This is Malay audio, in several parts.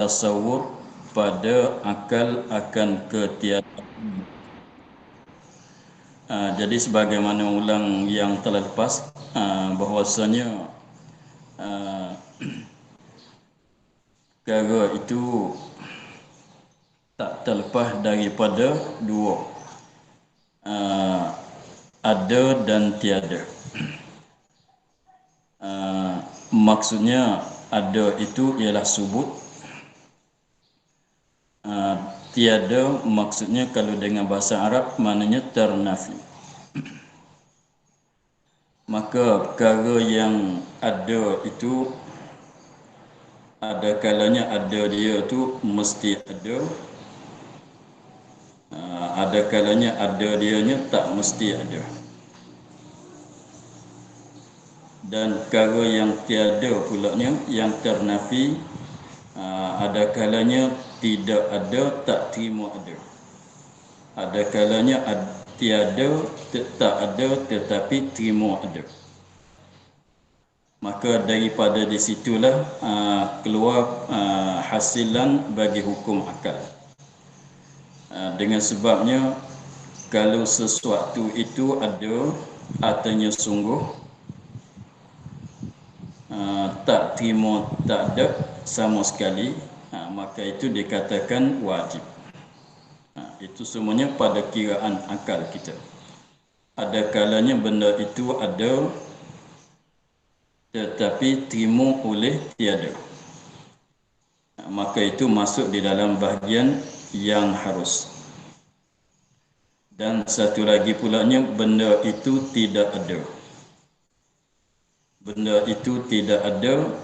tasawur pada akal akan ketiadaan. Jadi sebagaimana ulang yang telah lepas, bahwasanya perkara itu tak terlepas daripada dua, ada dan tiada. Maksudnya ada itu ialah subut, tiada maksudnya kalau dengan bahasa Arab maknanya ternafi. Maka perkara yang ada itu ada kalanya ada dia tu mesti ada, ada kalanya ada dianya tak mesti ada. Dan perkara yang tiada pulanya yang ternafi, ada kalanya tidak ada tak terima ada. Ada kalanya tiada tak ada tetapi terima ada. Maka daripada di situlah keluar hasilan bagi hukum akal. Dengan sebabnya kalau sesuatu itu ada artinya sungguh, tak terima tak ada sama sekali, maka itu dikatakan wajib. Itu semuanya pada kiraan akal kita. Ada kalanya benda itu ada tetapi terima oleh tiada, maka itu masuk di dalam bahagian yang harus. Dan satu lagi pulanya benda itu tidak ada. Benda itu tidak ada,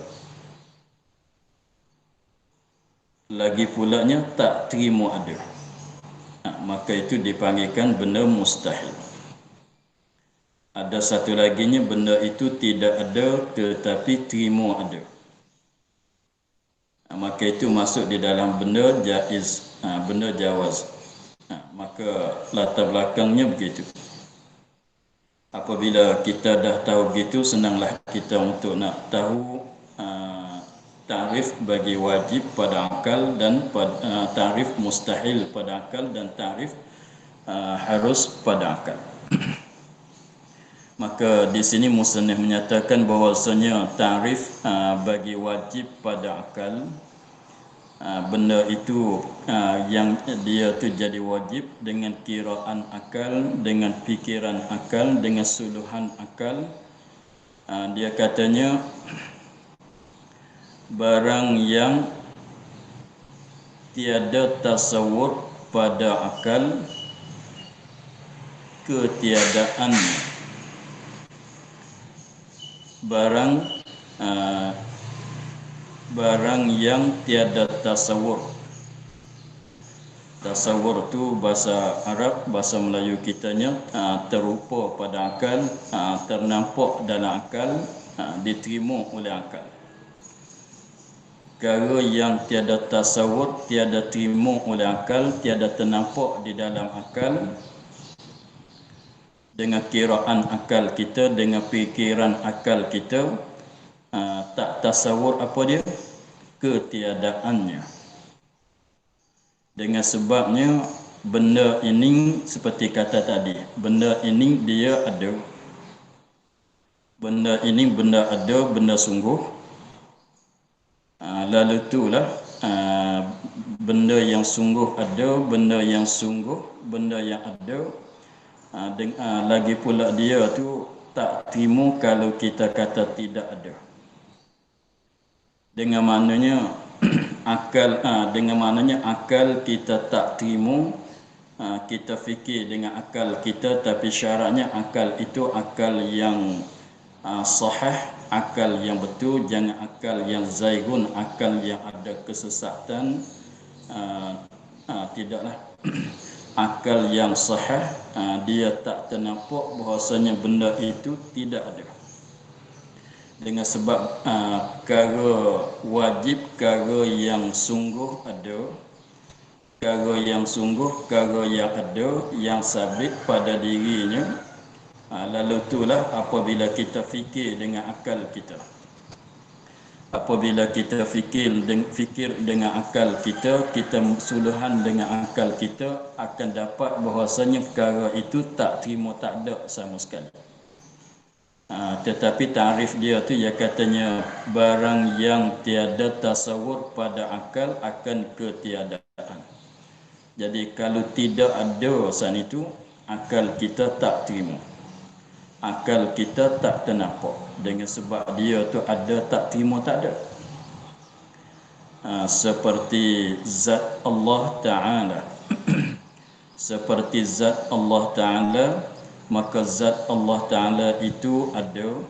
lagi pulanya tak terima ada, maka itu dipanggilkan benda mustahil. Ada satu laginya benda itu tidak ada tetapi terima ada, maka itu masuk di dalam benda jaiz, benda jawaz. Maka latar belakangnya begitu. Apabila kita dah tahu begitu, senanglah kita untuk nak tahu ta'rif bagi wajib pada akal dan ta'rif mustahil pada akal dan ta'rif harus pada akal. Maka di sini musannif menyatakan bahawasanya ta'rif bagi wajib pada akal, benda itu yang dia tu jadi wajib dengan kiraan akal, dengan fikiran akal, dengan suluhan akal. Dia katanya barang yang tiada tasawur pada akal ketiadaan, barang yang tiada tasawur. Tasawur tu bahasa Arab, bahasa Melayu kitanya terupa pada akal, ternampak dalam akal, diterima oleh akal. Perkara yang tiada tasawur, tiada terima oleh akal, tiada ternampak di dalam akal, dengan kiraan akal kita, dengan fikiran akal kita, tak tasawur apa dia? Ketiadaannya. Dengan sebabnya benda ini seperti kata tadi, benda ini dia ada. Benda ini benda ada, benda sungguh. Lalu itulah benda yang sungguh ada, benda yang sungguh, benda yang ada. Lagi pula dia tu tak terima kalau kita kata tidak ada. Dengan maknanya akal, dengan maknanya akal kita tak terima, kita fikir dengan akal kita, tapi syaratnya akal itu akal yang sahih, akal yang betul, jangan akal yang zaigun, akal yang ada kesesatan. Tidaklah. Akal yang sahih, dia tak ternampak bahawasanya benda itu tidak ada. Dengan sebab perkara wajib, perkara yang sungguh ada, perkara yang sungguh, perkara yang ada, yang sabit pada dirinya. Lalu itulah apabila kita fikir dengan akal kita, apabila kita fikir dengan akal kita, kita suluhan dengan akal kita, akan dapat bahawasanya perkara itu tak terima, tak ada sama sekali. Tetapi tarif dia tu, ia katanya barang yang tiada tasawur pada akal akan ketiadaan. Jadi kalau tidak ada san itu, akal kita tak terima, akal kita tak ternampak, dengan sebab dia tu ada tak terima, tak ada. Seperti zat Allah Ta'ala. Seperti zat Allah Ta'ala, maka zat Allah Ta'ala itu ada.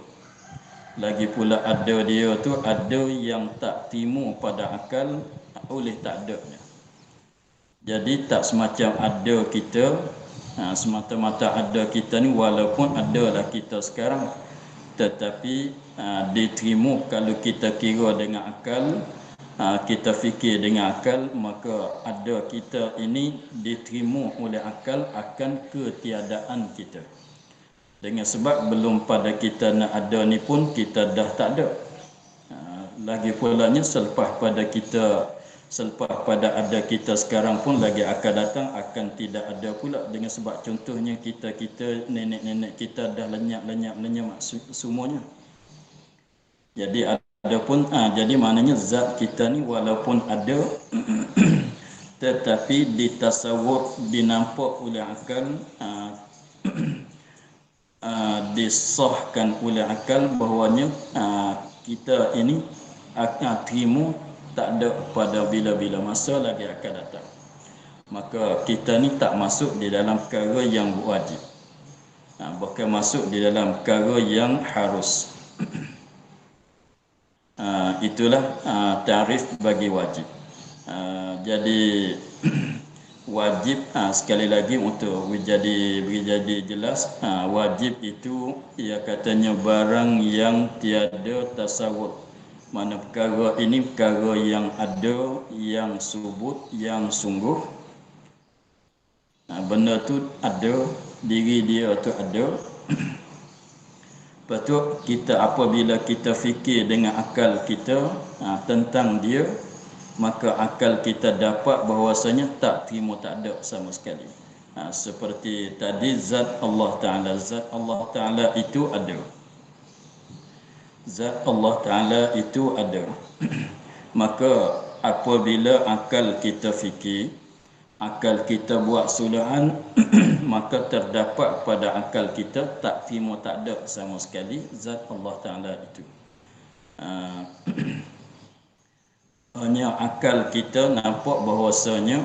Lagi pula ada dia tu, ada yang tak timu pada akal oleh tak adanya. Jadi tak semacam ada kita, semata-mata ada kita ni, walaupun adalah kita sekarang, tetapi diterima kalau kita kira dengan akal, kita fikir dengan akal, maka ada kita ini diterima oleh akal akan ketiadaan kita. Dengan sebab belum pada kita nak ada ni pun kita dah tak ada. Lagi pulanya selepas pada ada kita sekarang pun lagi akan datang akan tidak ada pula. Dengan sebab contohnya kita nenek-nenek kita dah lenyap semuanya. Jadi ada pun jadi maknanya zat kita ni walaupun ada tetapi ditasawur, dinampak oleh akal, disahkan oleh akal bahawanya kita ini akan terima, tak ada pada bila-bila masa lagi akan datang. Maka kita ni tak masuk di dalam perkara yang wajib, bahkan masuk di dalam perkara yang harus. Itulah tarif bagi wajib. Jadi wajib, sekali lagi untuk jadi jelas, wajib itu ia katanya barang yang tiada tasawur. Mana perkara ini perkara yang ada, yang subut, yang sungguh. Benda tu ada, diri dia tu ada. Lepas tu kita apabila kita fikir dengan akal kita tentang dia, maka akal kita dapat bahawasanya tak terima, tak ada sama sekali. Seperti tadi zat Allah Ta'ala, zat Allah Ta'ala itu ada. Zat Allah Ta'ala itu ada. Maka apabila akal kita fikir, akal kita buat suluhan, maka terdapat pada akal kita tak terima, tak ada sama sekali zat Allah Ta'ala itu. Hanya akal kita nampak bahawasanya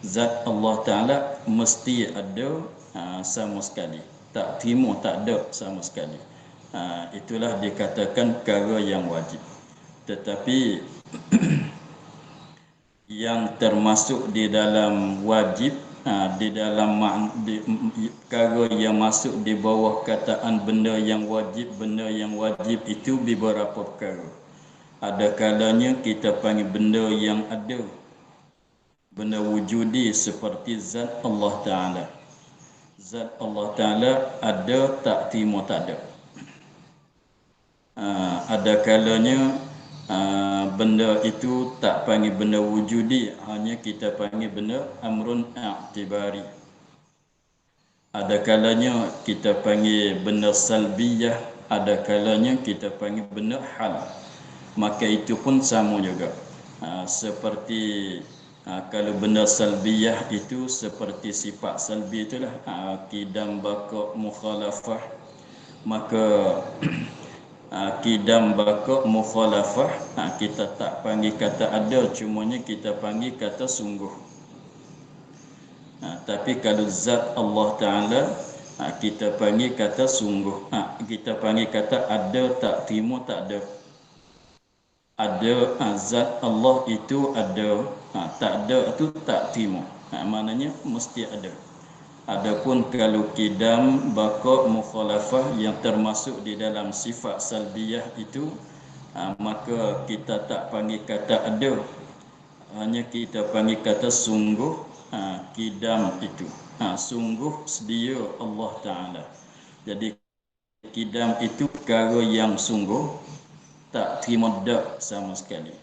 zat Allah Ta'ala mesti ada sama sekali, tak terima, tak ada sama sekali. Itulah dikatakan perkara yang wajib. Tetapi yang termasuk di dalam wajib, di dalam perkara yang masuk di bawah kataan benda yang wajib itu beberapa perkara. Ada kalanya kita panggil benda yang ada, benda wujudi, seperti zat Allah Ta'ala. Zat Allah Ta'ala ada, tak terima, tak ada. Ada kalanya benda itu tak panggil benda wujudi, hanya kita panggil benda amrun i'tibari. Ada kalanya kita panggil benda salbiyah, ada kalanya kita panggil benda hal. Maka itu pun sama juga. Seperti kalau benda salbiyah itu seperti sifat salbi itulah, qidam, baqa, mukhalafah. Maka qidam, baqa, mukhalafah kita tak panggil kata ada, cumanya kita panggil kata sungguh. Tapi kalau zat Allah Ta'ala kita panggil kata sungguh. Kita panggil kata ada, tak terima, tak ada. Ada, zat Allah itu ada, tak ada itu tak terima. Maknanya mesti ada. Adapun kalau qidam, baqa, mukhalafah yang termasuk di dalam sifat salbiyah itu, maka kita tak panggil kata ada, hanya kita panggil kata sungguh. Qidam itu sungguh sedia Allah Ta'ala. Jadi qidam itu perkara yang sungguh, tak terima dak sama sekali.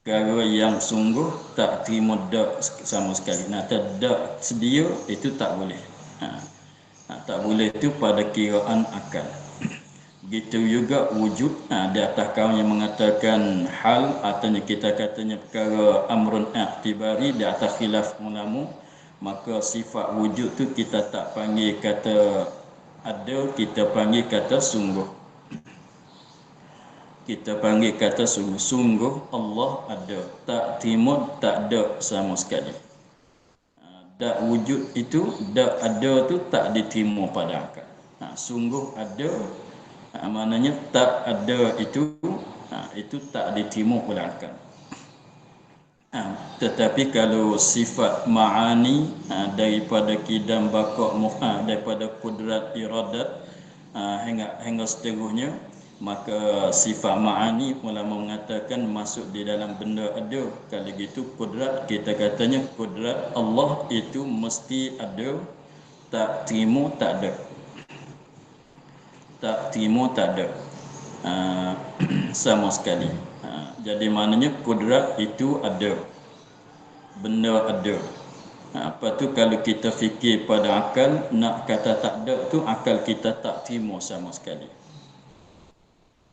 Perkara yang sungguh tak terima dak sama sekali. Nak dak sedia itu tak boleh. Tak boleh itu pada kiraan akal. Begitu juga wujud di atas kaum yang mengatakan hal atau kita katanya perkara amrun i'tibari di atas khilaf ulama, maka sifat wujud tu kita tak panggil kata ada, kita panggil kata sungguh. Kita panggil kata sungguh. Sungguh Allah ada, tak timur tak ada sama sekali. Tak wujud itu, tak ada tu tak diterima pada akal. Sungguh ada, maknanya tak ada itu tak diterima oleh akal. Tetapi kalau sifat ma'ani daripada kidam baqa' daripada kudrat iradat hingga seterusnya, maka sifat ma'ani ulama mengatakan masuk di dalam benda ada. Kalau gitu kudrat, kita katanya kudrat Allah itu mesti ada, tak terima tak ada. Tak terima tak ada sama sekali. Jadi maknanya kudrat itu ada, benda ada. Apa tu kalau kita fikir pada akal, nak kata tak ada tu akal kita tak terima sama sekali.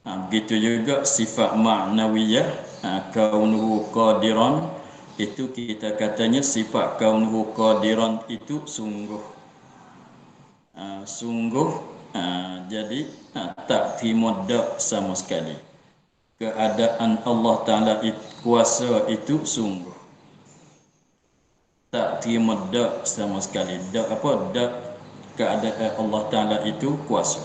Begitu juga sifat ma'nawiyah, kaunuhu qadiran, itu kita katanya sifat kaunuhu qadiran itu sungguh. Jadi tak terima dak sama sekali. Keadaan Allah Ta'ala kuasa itu sungguh. Tak terima dak sama sekali. Dak apa? Dak keadaan Allah Ta'ala itu kuasa.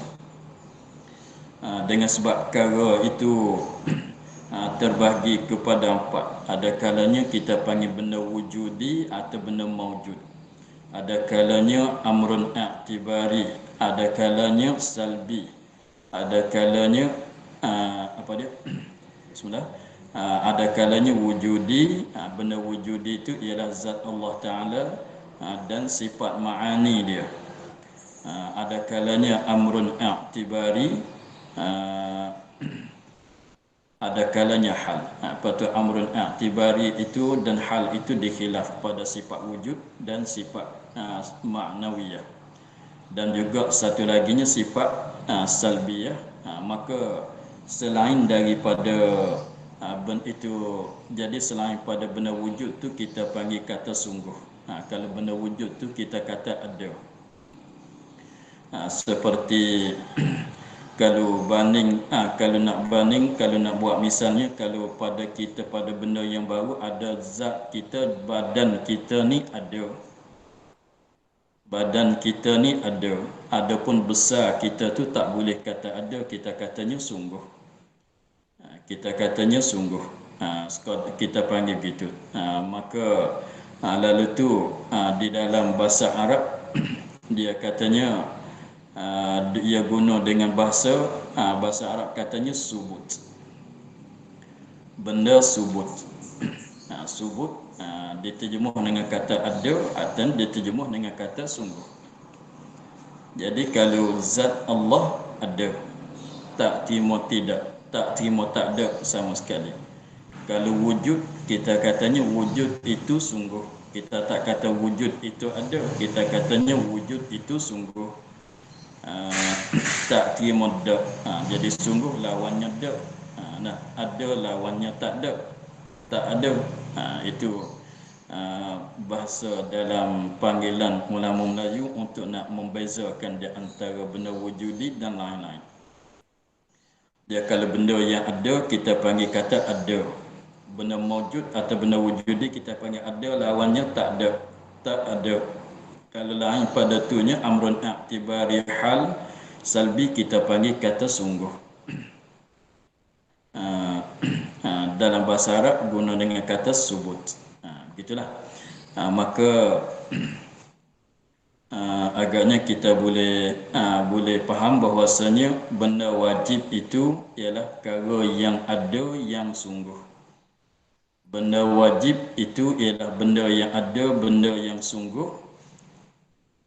Dengan sebab perkara itu terbahagi kepada empat. Ada kalanya kita panggil benda wujudi atau benda maujud. Ada kalanya amrun i'tibari, ada kalanya salbi, ada kalanya Bismillah. Ada kalanya wujudi. Benda wujudi itu ialah zat Allah Ta'ala dan sifat ma'ani dia. Ada kalanya amrun i'tibari, ada kalanya hal. Apa tu amrun i'tibari itu dan hal itu dikhilaf pada sifat wujud dan sifat ma'nawiyah. Dan juga satu laginya sifat salbiyah. Maka selain daripada itu, jadi selain pada benda wujud tu kita panggil kata sungguh. Kalau benda wujud tu kita kata ada. Seperti kalau nak buat misalnya, kalau pada kita pada benda yang baru ada zat kita, badan kita ni ada. Badan kita ni ada. Adapun besar kita tu tak boleh kata ada, kita katanya sungguh. Kita katanya sungguh. Kita panggil begitu. Maka lalu tu di dalam bahasa Arab dia katanya dia guna dengan bahasa Arab katanya subut. Benda subut. Subut diterjemuh dengan kata ada dan diterjemuh dengan kata sungguh. Jadi kalau zat Allah ada, tak terima tidak, tak terima tak ada sama sekali. Kalau wujud, kita katanya wujud itu sungguh. Kita tak kata wujud itu ada, kita katanya wujud itu sungguh. Tak terima dak. Jadi sungguh lawannya dak. Ada lawannya tak ada. Tak ada. Itu bahasa dalam panggilan ulama Melayu untuk nak membezakan di antara benda wujudi dan lain-lain. Dia kalau benda yang ada kita panggil kata ada. Benda maujud atau benda wujudi kita panggil ada, lawannya tak ada. Tak ada. Kalau lain pada tunya amrun i'tibari hal salbi kita panggil kata sungguh. Dalam bahasa Arab guna dengan kata subut. Begitulah. Maka agaknya kita boleh faham bahwasanya benda wajib itu ialah perkara yang ada yang sungguh. Benda wajib itu ialah benda yang ada, benda yang sungguh,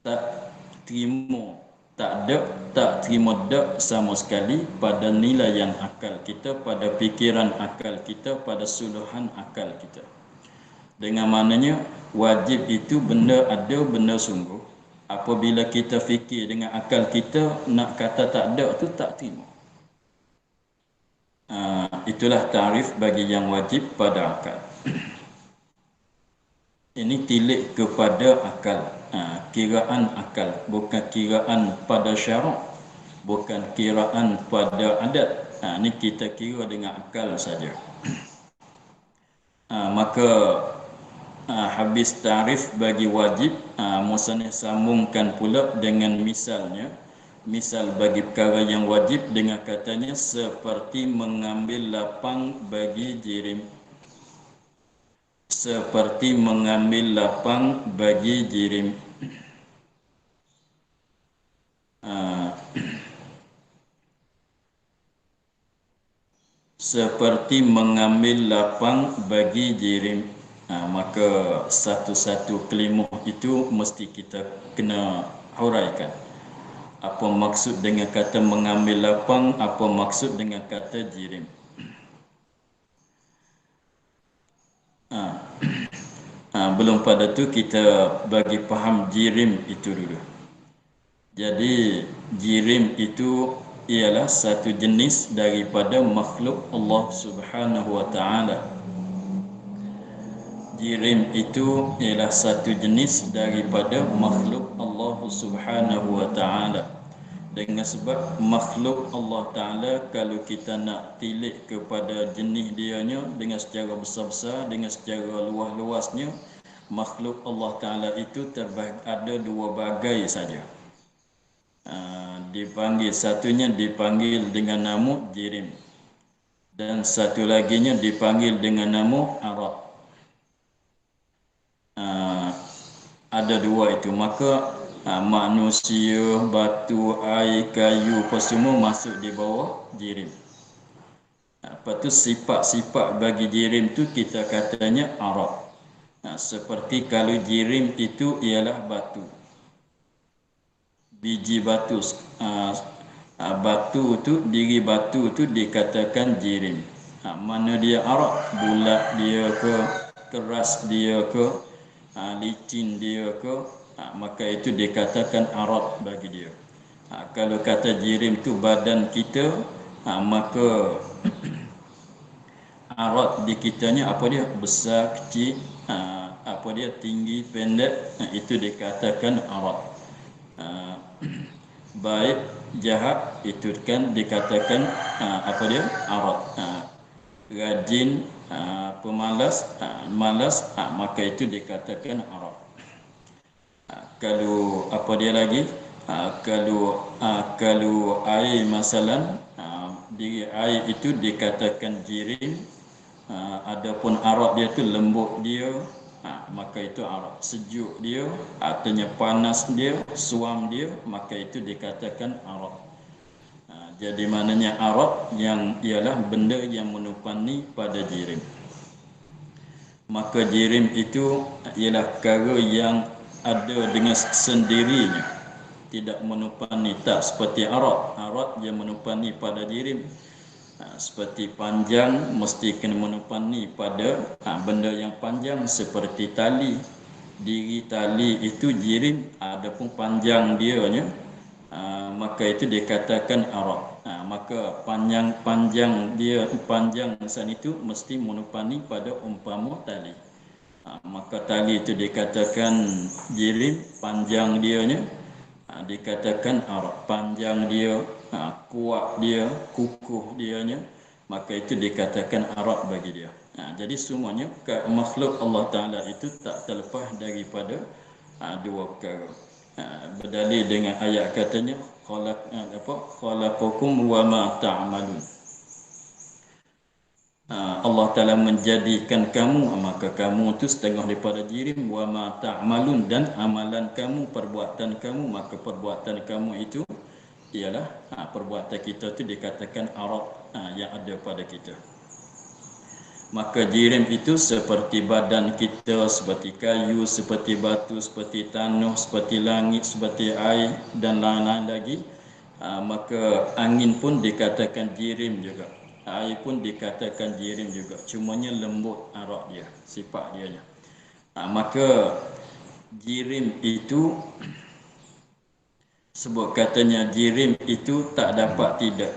tak terima tak terima dak sama sekali pada nilai yang akal kita, pada fikiran akal kita, pada suluhan akal kita. Dengan maknanya wajib itu benda ada, benda sungguh. Apabila kita fikir dengan akal kita, nak kata tak ada tu tak terima. Itulah tarif bagi yang wajib pada akal. Ini tilik kepada akal, kiraan akal, bukan kiraan pada syarak, bukan kiraan pada adat. Ini kita kira dengan akal saja. Maka habis tarif bagi wajib, musannif sambungkan pula dengan misalnya. Misal bagi perkara yang wajib dengan katanya seperti mengambil lapang bagi jirim. Seperti mengambil lapang bagi jirim. Seperti mengambil lapang bagi jirim. Maka satu-satu kelimah itu mesti kita kena huraikan. Apa maksud dengan kata mengambil lapang, apa maksud dengan kata jirim. Belum pada tu kita bagi faham jirim itu dulu. Jadi jirim itu ialah satu jenis daripada makhluk Allah Subhanahu wa taala. Jirim itu ialah satu jenis daripada makhluk Allah Subhanahu wa taala. Dengan sebab makhluk Allah taala, kalau kita nak tilik kepada jenis dianya dengan secara besar-besar, dengan secara luas-luasnya, makhluk Allah taala itu ada dua bagai saja. Dipanggil, satunya dipanggil dengan nama jirim, dan satu laginya dipanggil dengan nama arad. Ada dua itu. Maka manusia, batu, air, kayu, apa semua masuk di bawah jirim. Lepas tu sifat-sifat bagi jirim tu kita katanya arad. Seperti kalau jirim itu ialah batu, biji batu, batu tu, diri batu tu dikatakan jirim. Mana dia arad, bulat dia ke, keras dia ke, licin dia ke, maka itu dikatakan arad bagi dia. Kalau kata jirim tu badan kita, maka arad di kitanya apa dia, besar, kecil, apa dia, tinggi, pendek, itu dikatakan arad. Baik, jahat, itu kan dikatakan apa dia, arad. Rajin, pemalas, malas, maka itu dikatakan arad. Kalau apa dia lagi, kalau air masalan, di air itu dikatakan jirim. Adapun arad dia tu lembut dia, maka itu arad. Sejuk dia, artinya panas dia, suam dia, maka itu dikatakan arad. Jadi maknanya arad yang ialah benda yang menupani pada jirim. Maka jirim itu ialah perkara yang ada dengan sendirinya, tidak menupani, tak seperti arad. Arad yang menupani pada jirim. Seperti panjang, mesti kena menupani pada benda yang panjang, seperti tali. Diri tali itu jirim, adapun panjang dianya, maka itu dikatakan arad. Maka panjang dia, panjang san itu mesti menupani pada umpama tali. Maka tali itu dikatakan jirim, panjang dianya dikatakan arad. Panjang dia, kuat dia, kukuh dianya, maka itu dikatakan arad bagi dia. Jadi semuanya makhluk Allah Ta'ala itu tak terlepas daripada dua perkara. Berdalil dengan ayat katanya khalaqakum wa ma ta'malun. Allah Ta'ala menjadikan kamu, maka kamu itu setengah daripada jirim, wa ma ta'malun, dan amalan kamu, perbuatan kamu, maka perbuatan kamu itu ialah perbuatan kita itu dikatakan arad yang ada pada kita. Maka jirim itu seperti badan kita, seperti kayu, seperti batu, seperti tanah, seperti langit, seperti air dan lain-lain lagi. Maka angin pun dikatakan jirim juga, air pun dikatakan jirim juga, cumanya lembut arak dia, sifat dia. Maka jirim itu, sebut katanya jirim itu tak dapat tidak,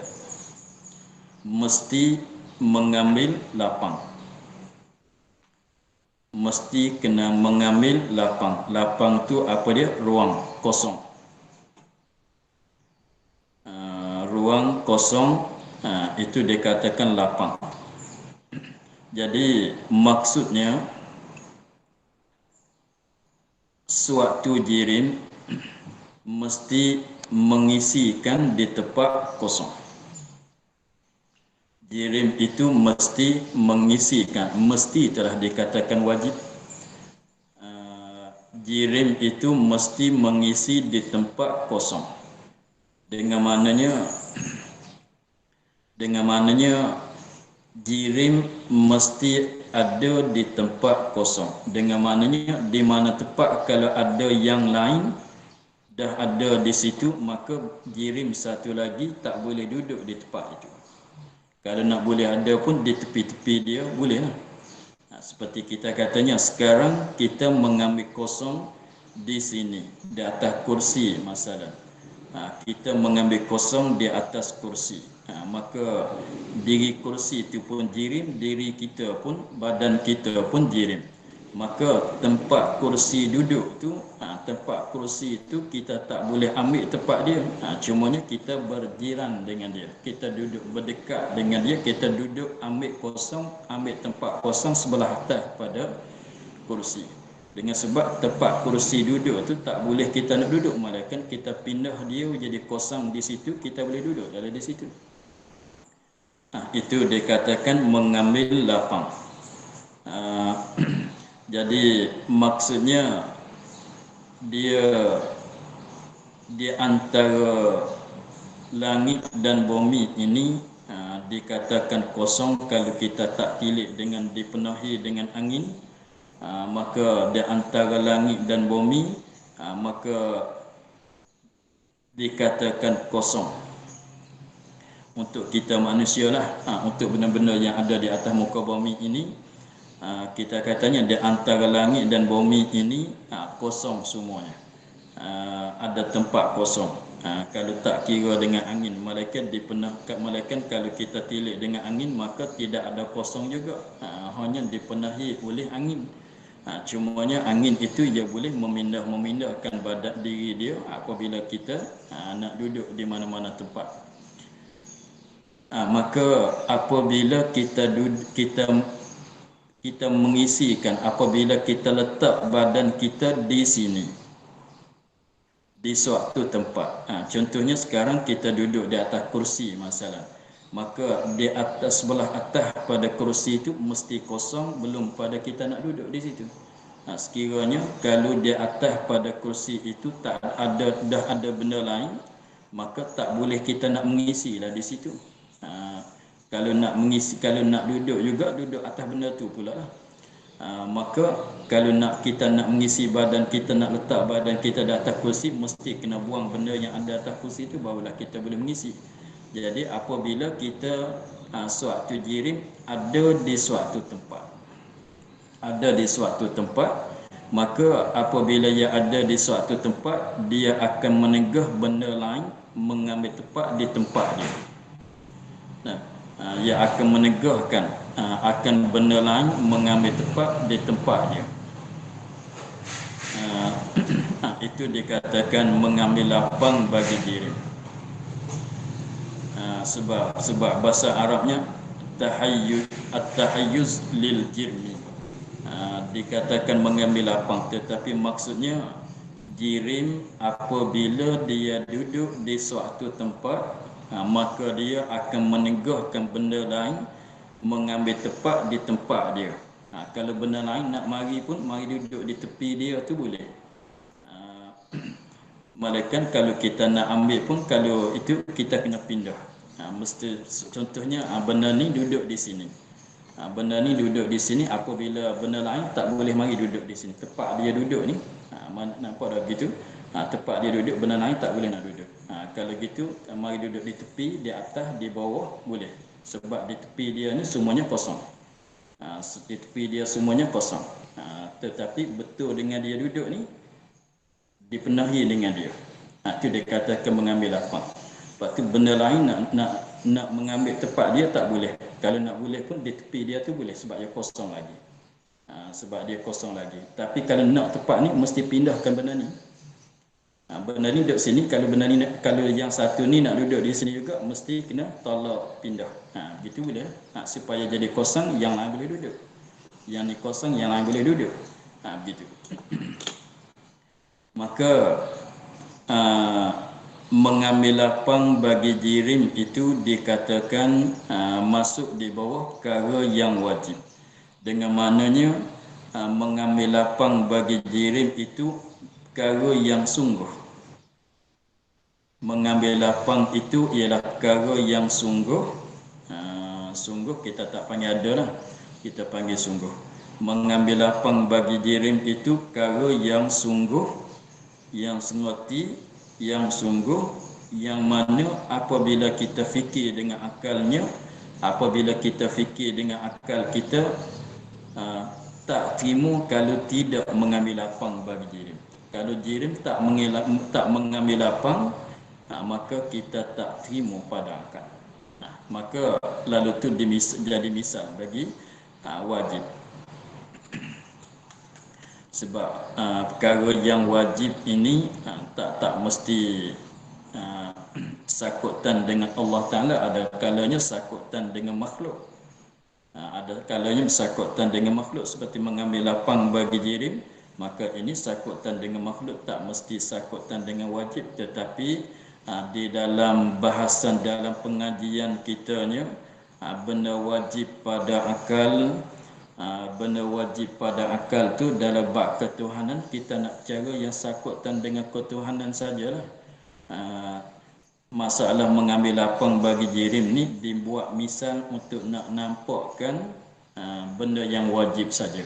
mesti mengambil lapang, mesti kena mengambil lapang. Lapang tu apa dia? Ruang kosong. Ruang kosong, itu dikatakan lapang. Jadi maksudnya suatu jirim mesti mengisikan di tempat kosong. Jirim itu mesti mengisikan, mesti telah dikatakan wajib. Jirim itu mesti mengisi di tempat kosong. Dengan mananya jirim mesti ada di tempat kosong. Dengan mananya di mana tempat kalau ada yang lain dah ada di situ, maka jirim satu lagi tak boleh duduk di tempat itu. Kalau nak boleh ada pun di tepi-tepi dia boleh lah. Seperti kita katanya sekarang kita mengambil kosong di sini, di atas kursi masalah. Kita mengambil kosong di atas kursi. Maka diri kursi itu pun jirim, diri kita pun, badan kita pun jirim. Maka tempat kursi duduk tu, tempat kursi itu kita tak boleh ambil tempat dia. Cumanya kita berjiran dengan dia, kita duduk berdekat dengan dia, kita duduk ambil kosong, ambil tempat kosong sebelah atas pada kursi. Dengan sebab tempat kursi duduk tu tak boleh kita nak duduk, malaikat kita pindah dia jadi kosong di situ, kita boleh duduk dalam di situ. Itu dikatakan mengambil lapang. Jadi maksudnya dia di antara langit dan bumi ini dikatakan kosong kalau kita tak tilik dengan dipenuhi dengan angin. Maka di antara langit dan bumi, maka dikatakan kosong untuk kita manusia lah. Untuk benda-benda yang ada di atas muka bumi ini, kita katanya di antara langit dan bumi ini kosong semuanya. Ada tempat kosong. Kalau tak kira dengan angin, malaikat kalau kita tilik dengan angin, maka tidak ada kosong juga. Hanya dipenuhi oleh angin. Cumanya angin itu dia boleh memindahkan badan diri dia apabila kita nak duduk di mana-mana tempat. Maka apabila kita mengisikan, apabila kita letak badan kita di sini, di suatu tempat. Contohnya sekarang kita duduk di atas kursi masalah. Maka di atas, sebelah atas pada kursi itu mesti kosong, belum pada kita nak duduk di situ. Sekiranya kalau di atas pada kursi itu dah ada benda lain, maka tak boleh kita nak mengisi lah di situ. Kalau nak mengisi, kalau nak duduk juga, duduk atas benda tu pula lah. Maka kalau kita nak mengisi badan kita, nak letak badan kita di atas kursi, mesti kena buang benda yang ada atas kursi itu, barulah kita boleh mengisi. Jadi apabila kita suatu jirim ada di suatu tempat, maka apabila ia ada di suatu tempat, dia akan menegah benda lain mengambil tempat di tempat dia. Ia akan menegahkan akan benda lain mengambil tempat di tempat dia. Itu dikatakan mengambil lapang bagi diri. Sebab bahasa Arabnya at-tahayyuz lil jirmi, dikatakan mengambil lapang, tetapi maksudnya jirim apabila dia duduk di suatu tempat, maka dia akan menegahkan benda lain mengambil tempat di tempat dia. Kalau benda lain nak mari pun, mari duduk di tepi dia tu boleh. Malaikat kalau kita nak ambil pun, kalau itu kita kena pindah. Mesti contohnya benda ni duduk di sini. Benda ni duduk di sini, apabila benda lain tak boleh mari duduk di sini. Tempat dia duduk ni, nampak dah gitu. Tempat dia duduk, benda lain tak boleh nak duduk. Kalau gitu, mari duduk di tepi, di atas, di bawah, boleh. Sebab di tepi dia ni semuanya kosong. Di tepi dia semuanya kosong. Tetapi betul dengan dia duduk ni, dipenuhi dengan dia. Itu dia katakan mengambil lapang. Lepas tu benda lain nak mengambil tempat dia tak boleh. Kalau nak boleh pun di tepi dia tu boleh sebab dia kosong lagi. Sebab dia kosong lagi. Tapi kalau nak tempat ni mesti pindahkan benda ni. Benda ni duduk sini, kalau benda ni kalau yang satu ni nak duduk di sini juga mesti kena tolak pindah. Begitu boleh. Supaya jadi kosong, yang lain boleh duduk. Yang ni kosong, yang lain boleh duduk. Begitu. Maka mengambil lapang bagi jirim itu dikatakan masuk di bawah perkara yang wajib. Dengan maknanya mengambil lapang bagi jirim itu perkara yang sungguh. Mengambil lapang itu ialah perkara yang sungguh. Sungguh kita tak panggil ada lah, kita panggil sungguh. Mengambil lapang bagi jirim itu perkara yang sungguh, yang semati, yang sungguh, yang mana apabila kita fikir dengan akalnya, apabila kita fikir dengan akal kita, tak terima kalau tidak mengambil lapang bagi jirim. Kalau jirim tak mengambil lapang, maka kita tak terima pada akal. Maka lalu tu jadi misal bagi wajib. Sebab perkara yang wajib ini tak mesti sakutan dengan Allah Ta'ala. Ada kalanya sakutan dengan makhluk. Ada kalanya sakutan dengan makhluk, seperti mengambil lapang bagi jirim. Maka ini sakutan dengan makhluk, tak mesti sakutan dengan wajib. Tetapi di dalam bahasan, dalam pengajian kitanya, benda wajib pada akal, benda wajib pada akal tu dalam bab ketuhanan, kita nak cara yang sakutan dengan ketuhanan sajalah. Masalah mengambil lapang bagi jirim ni dibuat misal untuk nak nampakkan benda yang wajib saja.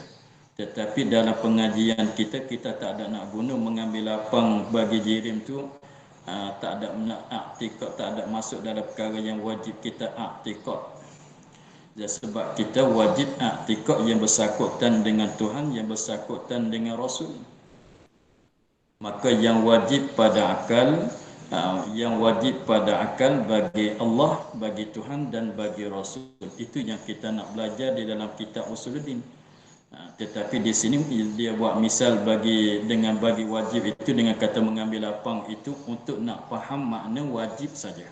Tetapi dalam pengajian kita tak ada nak guna mengambil lapang bagi jirim tu, tak ada nak i'tikad, tak ada masuk dalam perkara yang wajib kita i'tikad. Sebab kita wajib i'tikad yang bersangkutan dengan Tuhan, yang bersangkutan dengan Rasul. Maka yang wajib pada akal, yang wajib pada akal bagi Allah, bagi Tuhan dan bagi Rasul, itu yang kita nak belajar di dalam kitab Usuluddin. Tetapi di sini dia buat misal bagi wajib itu dengan kata mengambil lapang itu untuk nak faham makna wajib saja.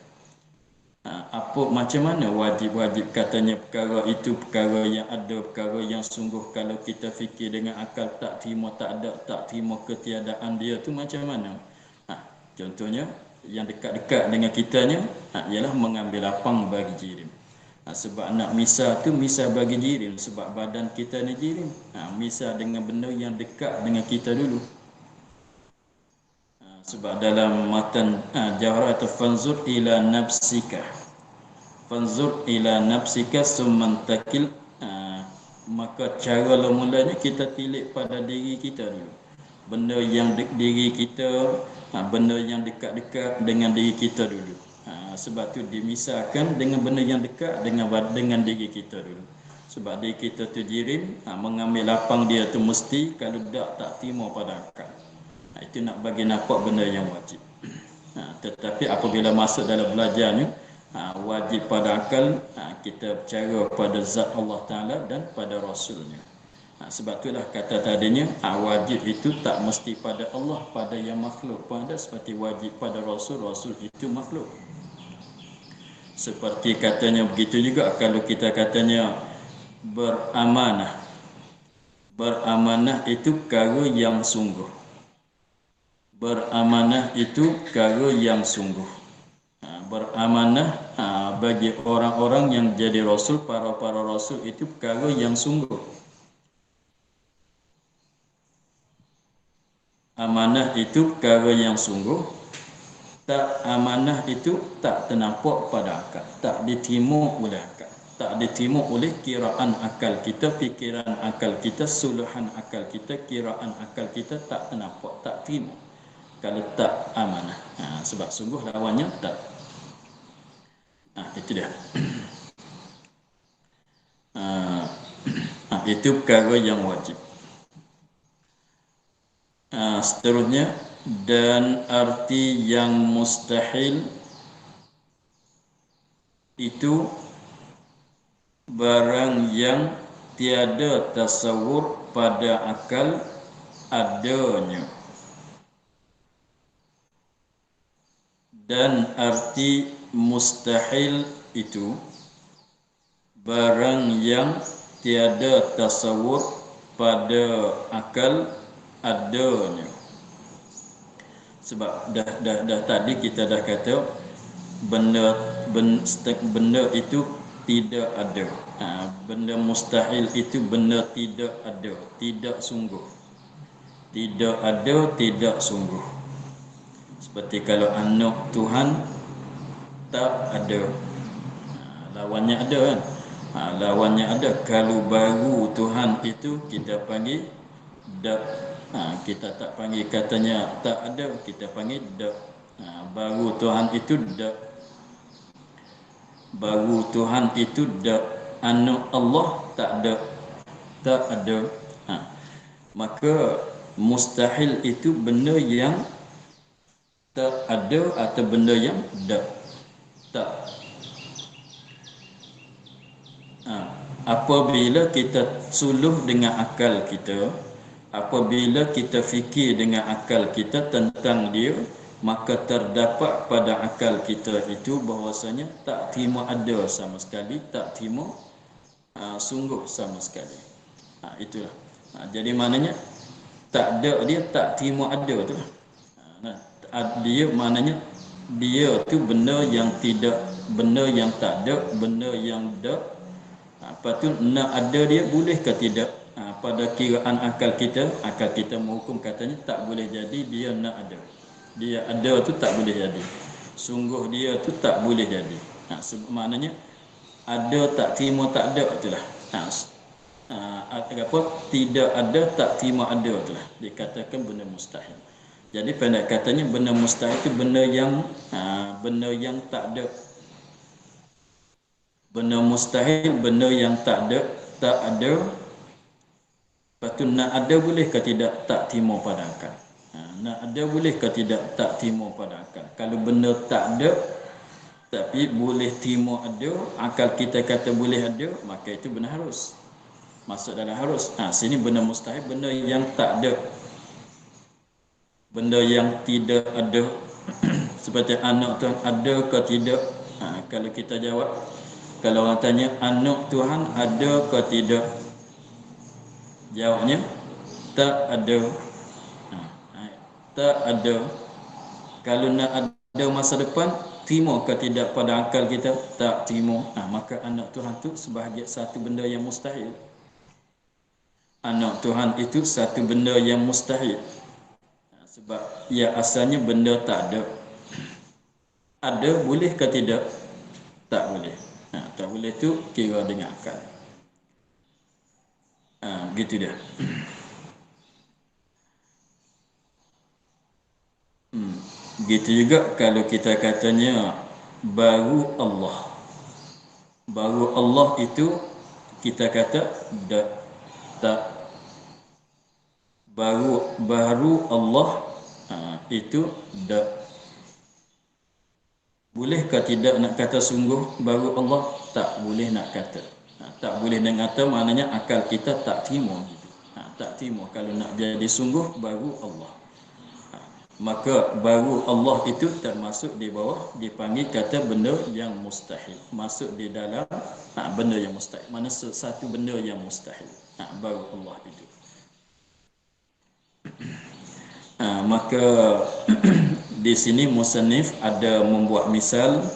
Apa macam mana wajib katanya perkara itu perkara yang ada, perkara yang sungguh. Kalau kita fikir dengan akal tak terima, tak terima ketiadaan dia tu macam mana? Contohnya yang dekat-dekat dengan kitanya ialah mengambil lapang bagi jirim. Sebab nak misal tu misal bagi jirim, sebab badan kita ni jirim. Misal dengan benda yang dekat dengan kita dulu. Sebab dalam matan Jawharat fanzur ila nafsika, fanzur ila nafsika summantakil, maka cara mulanya kita tilik pada diri kita dulu. Benda yang diri kita, benda yang dekat-dekat dengan diri kita dulu. Sebab tu dimisalkan dengan benda yang dekat dengan diri kita dulu. Sebab diri kita tu jirim, mengambil lapang dia tu mesti, kalau tak terima pada akal. Itu nak bagi nampak benda yang wajib. Tetapi apabila masuk dalam belajarnya, wajib pada akal, kita bercara pada zat Allah Ta'ala dan pada Rasulnya. Sebab itulah kata tadinya, wajib itu tak mesti pada Allah, pada yang makhluk pun ada. Seperti wajib pada Rasul, Rasul itu makhluk. Seperti katanya begitu juga kalau kita katanya beramanah. Beramanah itu perkara yang sungguh. Beramanah itu perkara yang sungguh. Beramanah bagi orang-orang yang jadi Rasul, para Rasul itu perkara yang sungguh. Amanah itu perkara yang sungguh. Tak amanah itu tak ternampak pada akal, tak diterima oleh akal, tak diterima oleh kiraan akal kita, fikiran akal kita, suluhan akal kita, kiraan akal kita tak ternampak, tak terima kalau tak amanah. Sebab sungguh lawannya tak. Itu dia. Itu perkara yang wajib. Seterusnya, dan arti yang mustahil itu barang yang tiada tasawur pada akal adanya. Dan arti mustahil itu barang yang tiada tasawur pada akal adanya. Sebab dah tadi kita dah kata benda itu tidak ada. Benda mustahil itu benda tidak ada, tidak sungguh. Tidak ada, tidak sungguh. Seperti kalau anak Tuhan tak ada, lawannya ada kan. Lawannya ada. Kalau baru Tuhan itu kita panggil dak. Kita tak panggil katanya tak ada, kita panggil dak. Baru Tuhan itu dak. Baru Tuhan itu dak. Anak Allah tak ada, tak ada. Maka mustahil itu benda yang tak ada atau benda yang tak. Apabila kita suluh dengan akal kita, apabila kita fikir dengan akal kita tentang dia, maka terdapat pada akal kita itu bahawasanya tak terima ada sama sekali, tak terima sungguh sama sekali. Itulah. Jadi maknanya tak ada dia, tak terima ada tu lah. Dia maknanya dia tu benda yang tidak, benda yang tak ada, benda yang dak. Lepas tu nak ada dia boleh ke tidak? Pada kiraan akal kita menghukum katanya tak boleh jadi dia nak ada. Dia ada tu tak boleh jadi. Sungguh dia tu tak boleh jadi. Maknanya ada tak terima tak ada itulah. Apa tidak ada tak terima ada itulah dikatakan benda mustahil. Jadi pendek katanya benda mustahil itu benda yang tak ada. Benda mustahil benda yang tak ada, tak ada. Lepas tu nak ada boleh ke tidak? Tak terima pada akal. Nak ada boleh ke tidak? Tak terima pada akal. Kalau benda tak ada tapi boleh terima ada, akal kita kata boleh ada, maka itu benda harus. Masuk dalam harus. Sini benda mustahil, benda yang tak ada. Benda yang tidak ada. Seperti anak Tuhan ada ke tidak? Kalau kita jawab, kalau orang tanya anak Tuhan ada ke tidak? Jawabnya tak ada. Tak ada. Kalau nak ada masa depan, terima ke tidak pada akal kita? Tak terima. Maka anak Tuhan tu sebahagian satu benda yang mustahil. Anak Tuhan itu satu benda yang mustahil. Sebab ia asalnya benda tak ada. Ada boleh ke tidak? Tak boleh. Tak boleh tu kira dengan akal. Begitu dia. Begitu juga kalau kita katanya baru Allah. Baru Allah itu kita kata tak. Baru Allah itu tak. Boleh ke tidak nak kata sungguh baru Allah? Tak boleh nak kata. Tak boleh nak kata maknanya akal kita tak terima gitu. Tak terima kalau nak jadi sungguh baru Allah. Maka baru Allah itu termasuk di bawah dipanggil kata benda yang mustahil. Masuk di dalam benda yang mustahil. Mana satu benda yang mustahil. Baru Allah itu. Maka di sini musannif ada membuat misal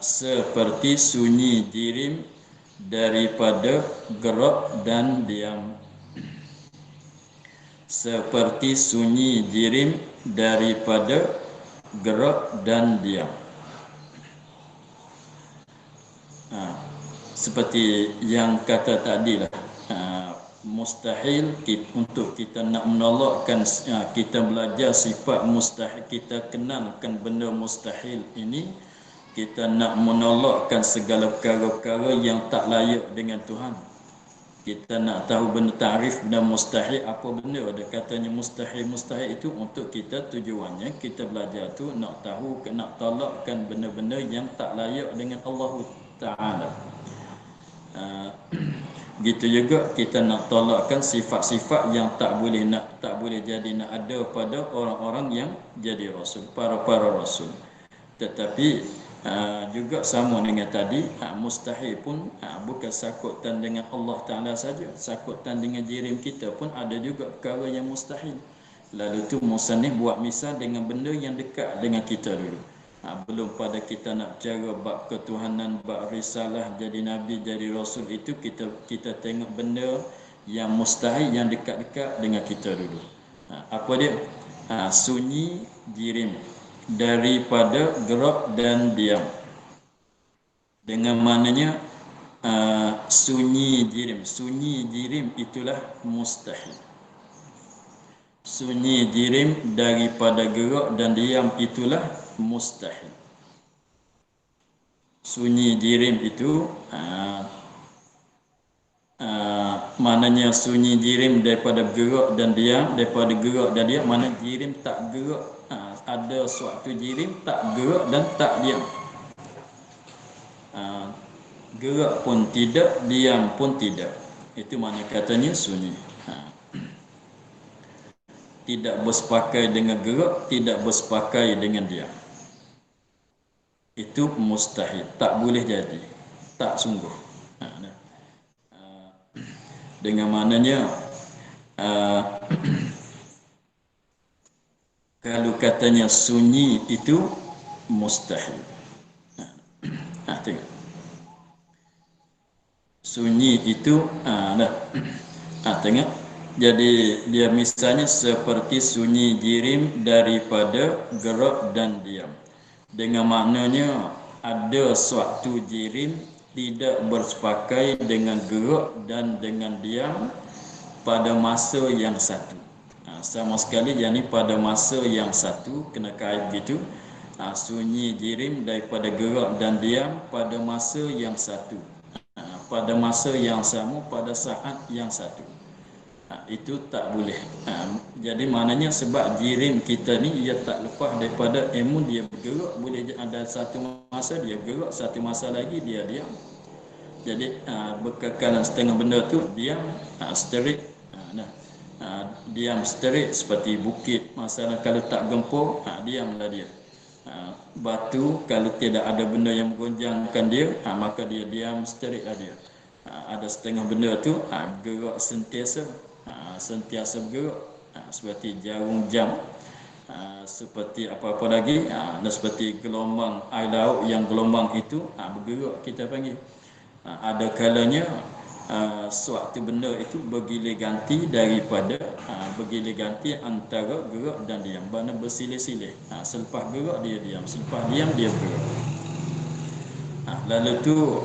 seperti sunyi dirim daripada gerak dan diam. Seperti sunyi dirim daripada gerak dan diam. seperti yang kata tadi lah, mustahil untuk kita nak menolakkan, kita belajar sifat mustahil, kita kenalkan benda mustahil ini, kita nak menolakkan segala perkara-perkara yang tak layak dengan Tuhan. Kita nak tahu benda tarif benda mustahil apa benda. Ada katanya mustahil itu untuk kita, tujuannya kita belajar tu nak tahu, nak tolakkan benda-benda yang tak layak dengan Allah Ta'ala. Gitu juga kita nak tolakkan sifat-sifat yang tak boleh jadi nak ada pada orang-orang yang jadi rasul, para rasul. Tetapi juga sama dengan tadi, mustahil pun bukan sakutan dengan Allah Ta'ala saja, sakutan dengan jirim kita pun ada juga perkara yang mustahil. Lalu tu musannif buat misal dengan benda yang dekat dengan kita dulu. Belum pada kita nak cara bab ketuhanan, bab risalah, jadi nabi, jadi rasul, itu kita tengok benda yang mustahil, yang dekat-dekat dengan kita dulu. Apa dia? Sunyi jirim daripada gerak dan diam. Dengan maknanya sunyi jirim itulah mustahil. Sunyi jirim daripada gerak dan diam itulah mustahil. Sunyi jirim itu maknanya sunyi jirim daripada gerak dan diam, daripada gerak dan diam, mana jirim tak gerak. Ada suatu jirim tak gerak dan tak diam. Gerak pun tidak, diam pun tidak. Itu mana katanya sunyi. Tidak bersepakai dengan gerak, tidak bersepakai dengan diam. Itu mustahil, tak boleh jadi, tak sungguh. Dengan maknanya kalau katanya sunyi itu mustahil. Tengok. Sunyi itu tengok. Jadi dia misalnya seperti sunyi jirim daripada gerak dan diam. Dengan maknanya ada suatu jirim tidak bersepakai dengan gerak dan dengan diam pada masa yang satu. Sama sekali, yang ni pada masa yang satu, kena kait gitu. Sunyi jirim daripada gerak dan diam pada masa yang satu, pada masa yang sama, pada saat yang satu. Itu tak boleh. Jadi maknanya sebab jirim kita ni ia tak lepas daripada ilmu, dia bergerak, boleh ada satu masa dia gerak, satu masa lagi dia diam. Jadi berkekalan setengah benda tu diam, straight, diam straight seperti bukit. Masalah kalau tak gempur, diamlah dia. Batu kalau tidak ada benda yang menggoncangkan dia, maka dia diam straight lah dia. Ada setengah benda tu gerak sentiasa bergerak, seperti jarum jam, seperti apa-apa lagi, dan seperti gelombang air laut yang gelombang itu bergerak, kita panggil. Ada kalanya suatu benda itu bergilir ganti daripada bergilir ganti antara gerak dan diam, mana bersilih-silih. Selepas gerak dia diam, selepas diam dia bergerak. Lalu tu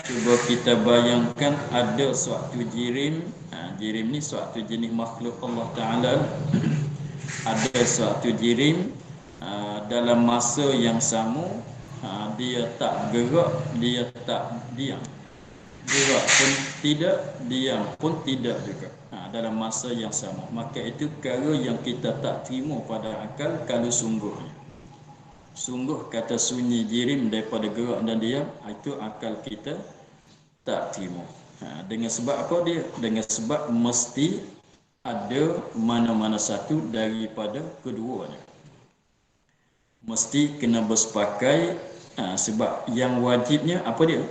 cuba kita bayangkan ada suatu jirim. Jirim ni suatu jenis makhluk Allah Ta'ala. Ada suatu jirim dalam masa yang sama, dia tak gerak, dia tak diam. Gerak pun tidak, diam pun tidak juga, dalam masa yang sama. Maka itu perkara yang kita tak terima pada akal kalau sungguhnya. Sungguh kata sunyi jirim daripada gerak dan diam, itu akal kita tak terima. Dengan sebab apa dia? Dengan sebab mesti ada mana-mana satu daripada keduanya. Mesti kena bersepakai, sebab yang wajibnya apa dia?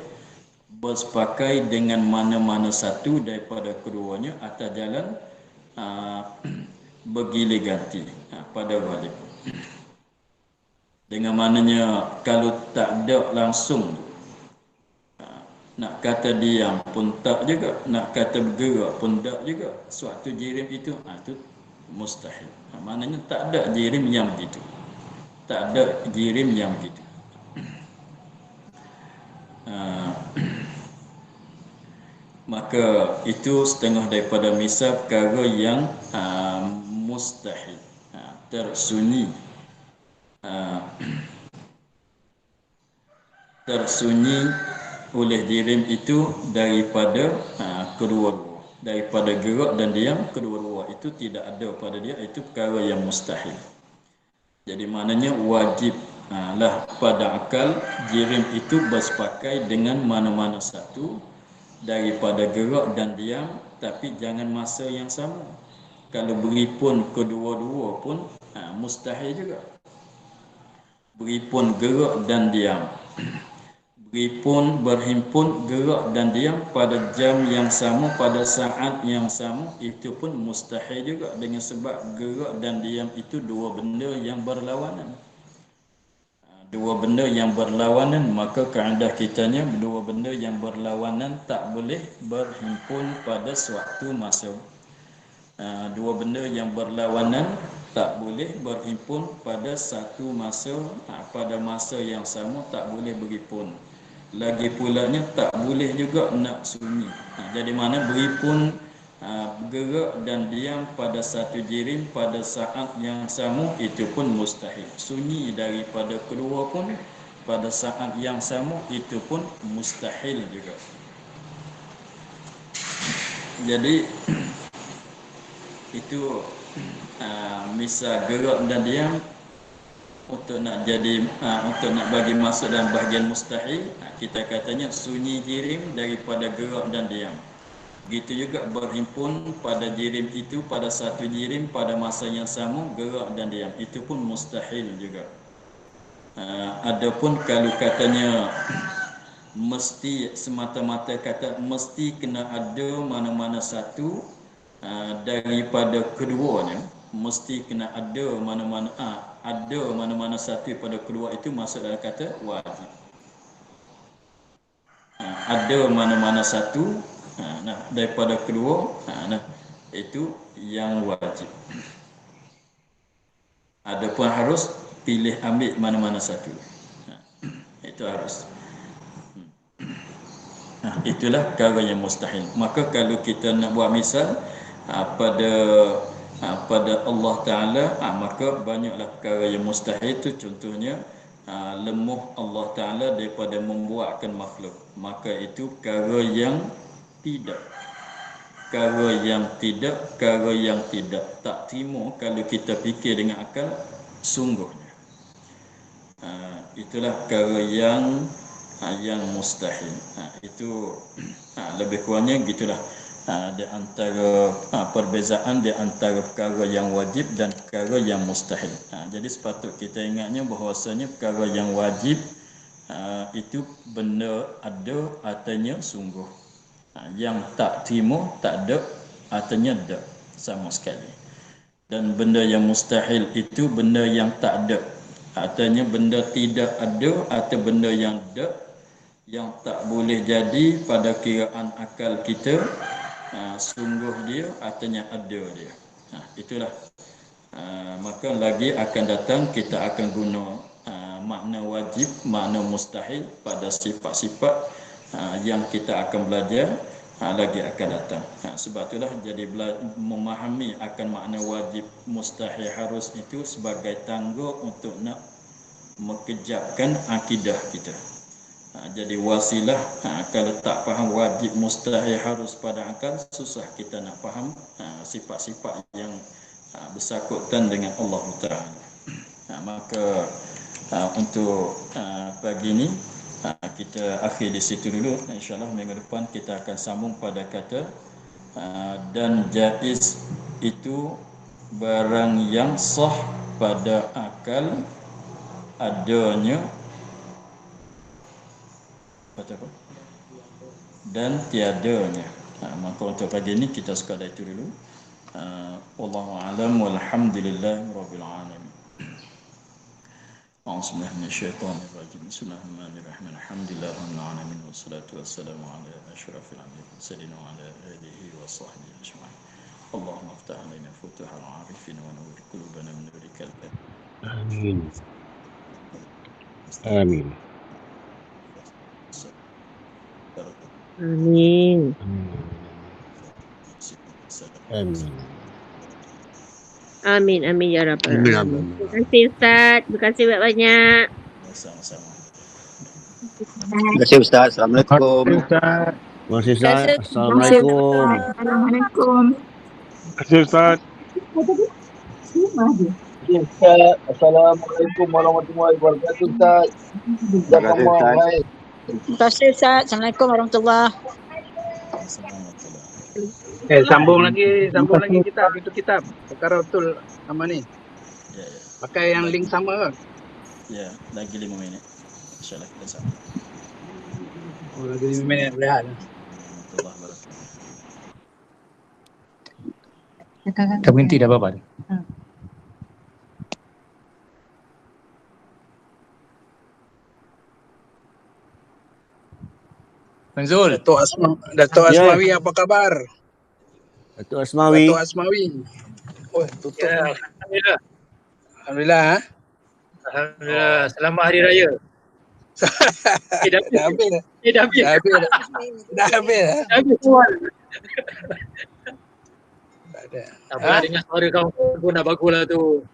Bersepakai dengan mana-mana satu daripada keduanya atas jalan bergilir ganti pada ghalib. Dengan maknanya kalau tak ada langsung, nak kata diam pun tak juga, nak kata bergerak pun tak juga. Suatu jirim itu itu mustahil. Maknanya tak ada jirim yang begitu. Tak ada jirim yang begitu. maka itu setengah daripada misal perkara yang mustahil, tersunyi, tersunyi oleh jirim itu daripada kedua-dua, daripada gerak dan diam kedua-dua itu tidak ada pada dia, itu perkara yang mustahil. Jadi maknanya wajib lah pada akal jirim itu bersepakai dengan mana-mana satu daripada gerak dan diam, tapi jangan masa yang sama. Kalau beri pun kedua-dua pun mustahil juga. Beri pun gerak dan diam, beri pun berhimpun gerak dan diam pada jam yang sama, pada saat yang sama, itu pun mustahil juga, dengan sebab gerak dan diam itu dua benda yang berlawanan. Dua benda yang berlawanan, maka kaedah kitanya dua benda yang berlawanan tak boleh berhimpun pada suatu masa. Dua benda yang berlawanan tak boleh berhimpun pada satu masa, pada masa yang sama tak boleh berhimpun. Lagi pulanya tak boleh juga nak sunyi. Jadi mana berhimpun bergerak dan diam pada satu jirim pada saat yang sama, itu pun mustahil. Sunyi daripada kedua pun pada saat yang sama, itu pun mustahil juga. Jadi itu misal gerak dan diam untuk nak jadi untuk nak bagi masuk dalam bahagian mustahil, kita katanya sunyi jirim daripada gerak dan diam. Begitu juga berhimpun pada jirim itu, pada satu jirim pada masa yang sama, gerak dan diam, itu pun mustahil juga. Adapun kalau katanya mesti, semata-mata kata mesti kena ada mana-mana satu daripada keduanya, mesti kena ada mana-mana ada mana-mana satu pada kedua, itu masuk dalam kata wajib. Ada mana-mana satu daripada kedua, itu yang wajib. Adapun harus pilih ambil mana-mana satu, itu harus. Itulah perkara yang mustahil. Maka kalau kita nak buat misal pada Allah Ta'ala, maka banyaklah perkara yang mustahil. Itu contohnya lemah Allah Ta'ala daripada membuatkan makhluk, maka itu perkara yang tidak, perkara yang tidak tak terima kalau kita fikir dengan akal sungguhnya. Itulah perkara yang mustahil. Itu lebih kurangnya gitulah di antara perbezaan di antara perkara yang wajib dan perkara yang mustahil. Jadi sepatut kita ingatnya bahawasanya perkara yang wajib itu benda ada artinya sungguh, yang tak terima tak ada artinya tak sama sekali. Dan benda yang mustahil itu benda yang tak ada, artinya benda tidak ada, atau benda yang ada, yang tak boleh jadi pada kiraan akal kita. Sungguh dia artinya ada dia. Itulah. Maka lagi akan datang kita akan guna makna wajib, makna mustahil pada sifat-sifat yang kita akan belajar lagi akan datang. Sebab itulah jadi memahami akan makna wajib, mustahil, harus itu sebagai tangga untuk nak mengejapkan akidah kita. Jadi wasilah, kalau tak faham wajib, mustahil, harus pada akal, susah kita nak faham sifat-sifat yang bersangkutan dengan Allah Ta'ala. Maka untuk pagi ini kita akhir di situ dulu. InsyaAllah minggu depan kita akan sambung pada kata dan jaiz itu barang yang sah pada akal adanya dan tiadanya. Maka untuk pagi ini kita sekadar itu dulu. Wallahu a'lam walhamdulillahi rabbil alamin. A'udzubillahi minasyaitonir rajim. Bismillahirrahmanirrahim. Alhamdulillahi rabbil alamin wassalatu wassalamu ala asyrafil anbiya'i wa ala alihi wa sahbihi ajma'in. Allahumma iftah alaina futuhal arifin wa nawwir qulubana min nurikal Amin. Amin. Amin. Amin. Amin. Amin, amin ya rabbal Amin. alamin. Terima kasih Ustaz. Terima kasih banyak-banyak. Sama-sama. Terima kasih Ustaz. Assalamualaikum. Terima kasih Ustaz. Terima kasih. Assalamualaikum. Assalamualaikum. Terima kasih Ustaz. Ustaz. Assalamualaikum warahmatullahi wabarakatuh Ustaz. Jazakallah khair. Terima kasih Ustaz. Assalamualaikum warahmatullahi. Assalamualaikum. Sambung lagi kitab, itu kitab. Perkara betul sama ni. Ya, ya. Pakai yang link sama ke? Ya, lagi 5 minit. InsyaAllah kita sama. Oh, lagi 5 minit rehat. Warahmatullahi wabarakatuh. Dah berhenti dah apa-apa. Manzul. Datuk Asmawi apa kabar? Datuk Asmawi. Datuk Asmawi. Oh, tutup. Ya, Alhamdulillah. Alhamdulillah. Alhamdulillah. Selamat Hari Raya. Dah habis. Dah habis. Dah habis. Dah habis soal. Tak ada. Tak pernah dengar suara kau pun dah bagus lah tu.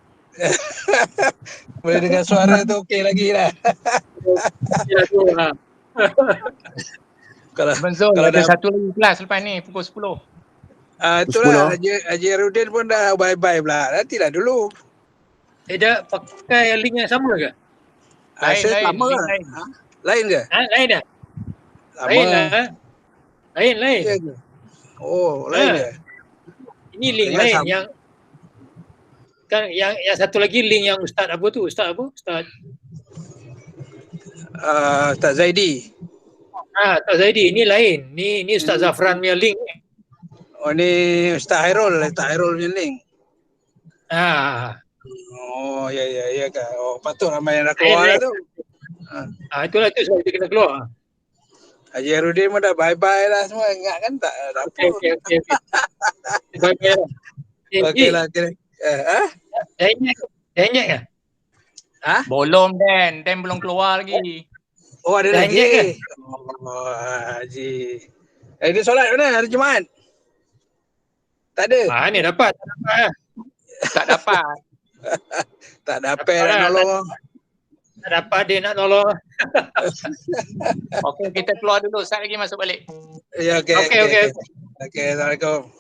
Boleh dengar suara tu okey lagi lah. Ya tu lah. Kalau Manzul, kalau ada dah- satu lagi kelas lepas ni pukul 10. itulah Haji Herudin pun dah bye-bye pula. Nantilah dulu. Dah pakai link yang sama ke? Saya sama link lah. lain. Lain ke? Lain dah? Sama. Lain lah. Lain. Ya ke? Oh, lain ke? Ini link Maknanya lain sama. yang kan yang satu lagi link yang Ustaz apa tu? Ustaz apa? Ustaz Ustaz Zaidi. Ustaz Zaidi ini lain. Ni Ustaz Zafran punya link ni. Oh ni Ustaz Hairul punya link. Oh ya kan. Oh patut ramai yang dah keluar lah tu. Itulah tu sebab dia kena keluar. Haji Herudin pun dah bye-bye lah semua. Ingat kan tak ada apa. Okey. Baiklah. Okey lah. Dah ingat ke? Belum Dan belum keluar lagi. Oh ada Dah ingat ke? lagi. Oh Haji. Dia solat mana hari Jumaat? Tak ada. Ni dapat. Tak dapat. Tak dapat nak nolong. Tak dapat dia nak tolong. Okey, kita keluar dulu. Ustaz lagi masuk balik. Ya okey. Okey. Okey, Assalamualaikum.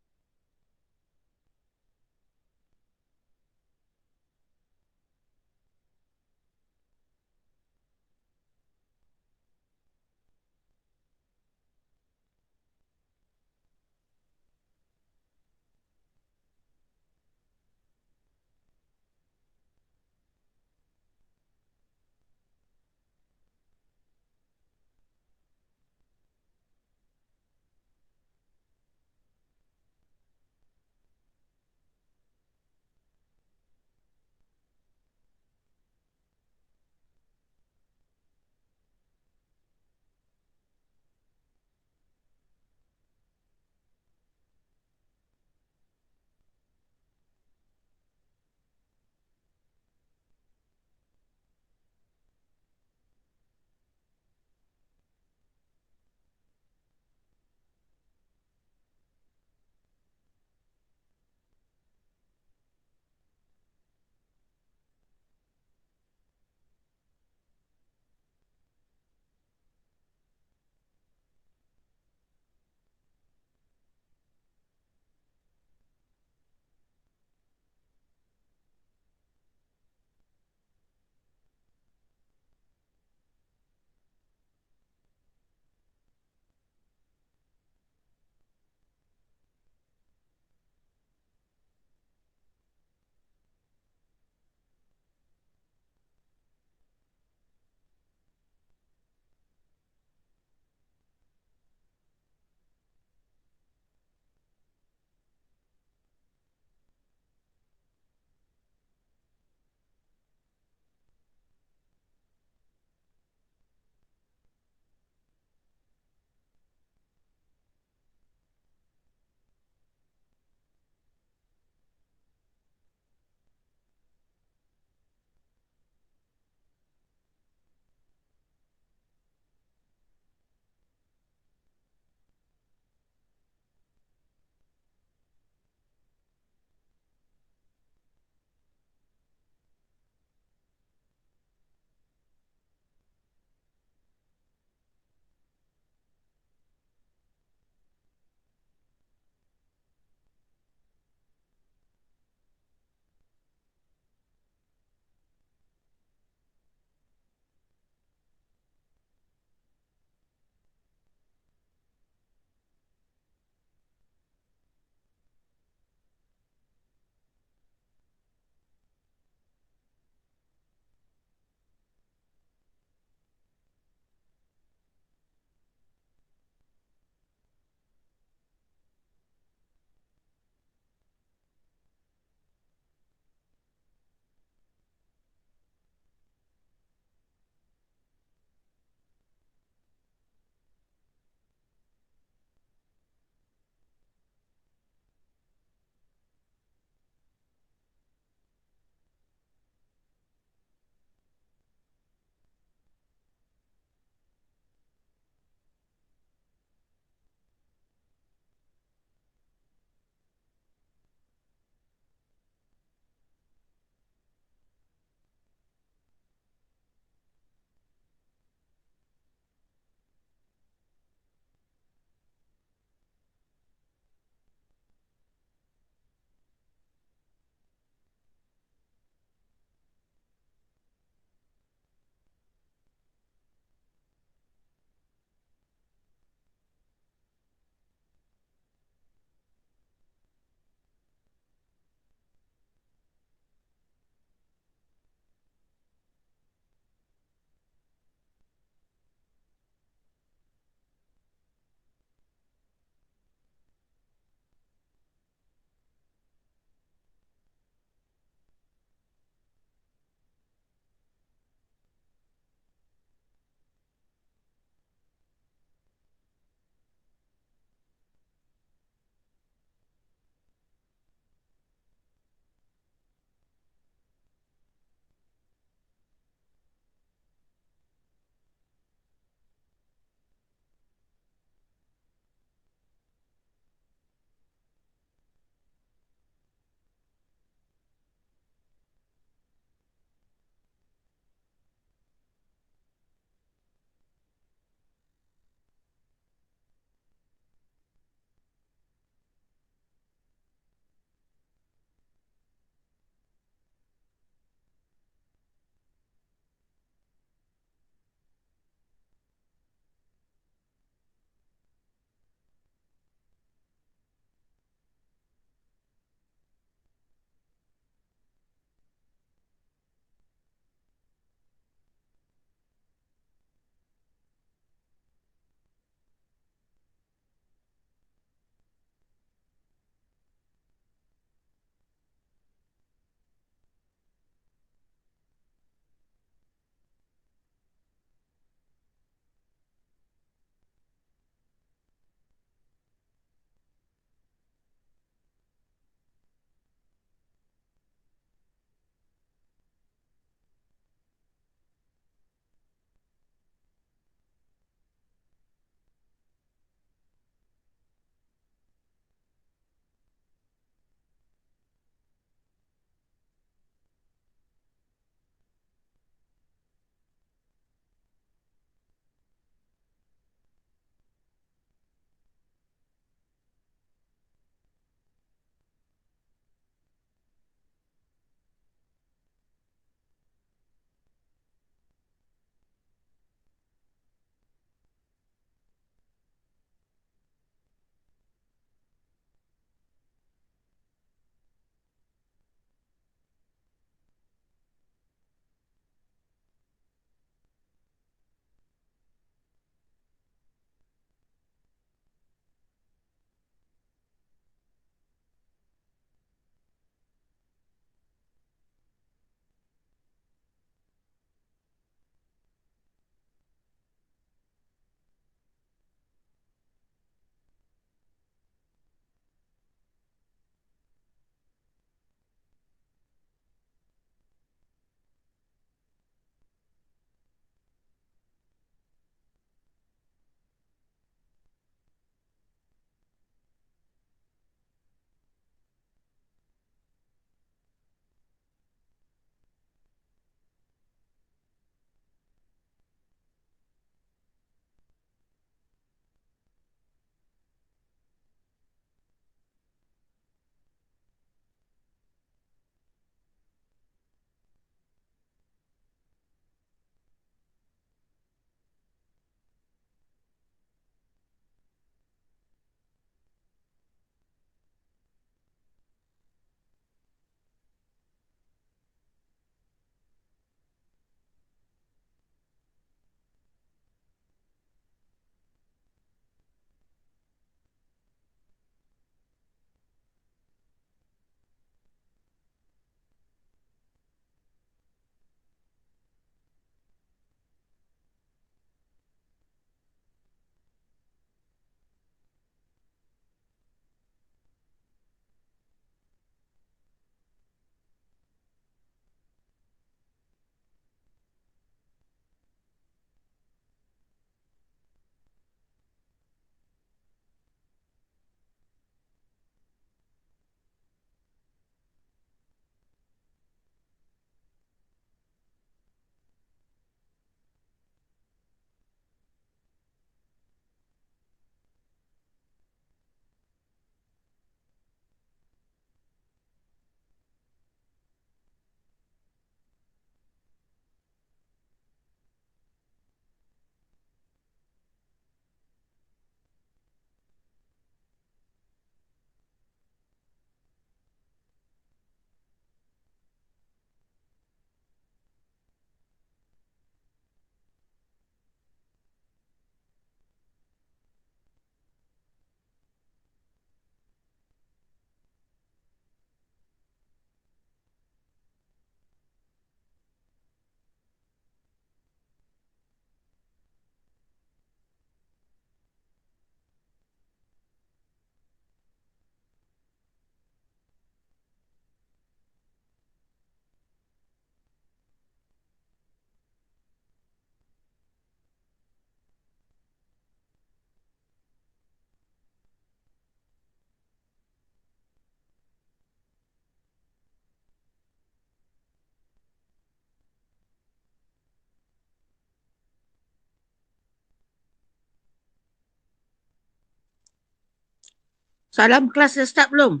Salam kelas dah start belum?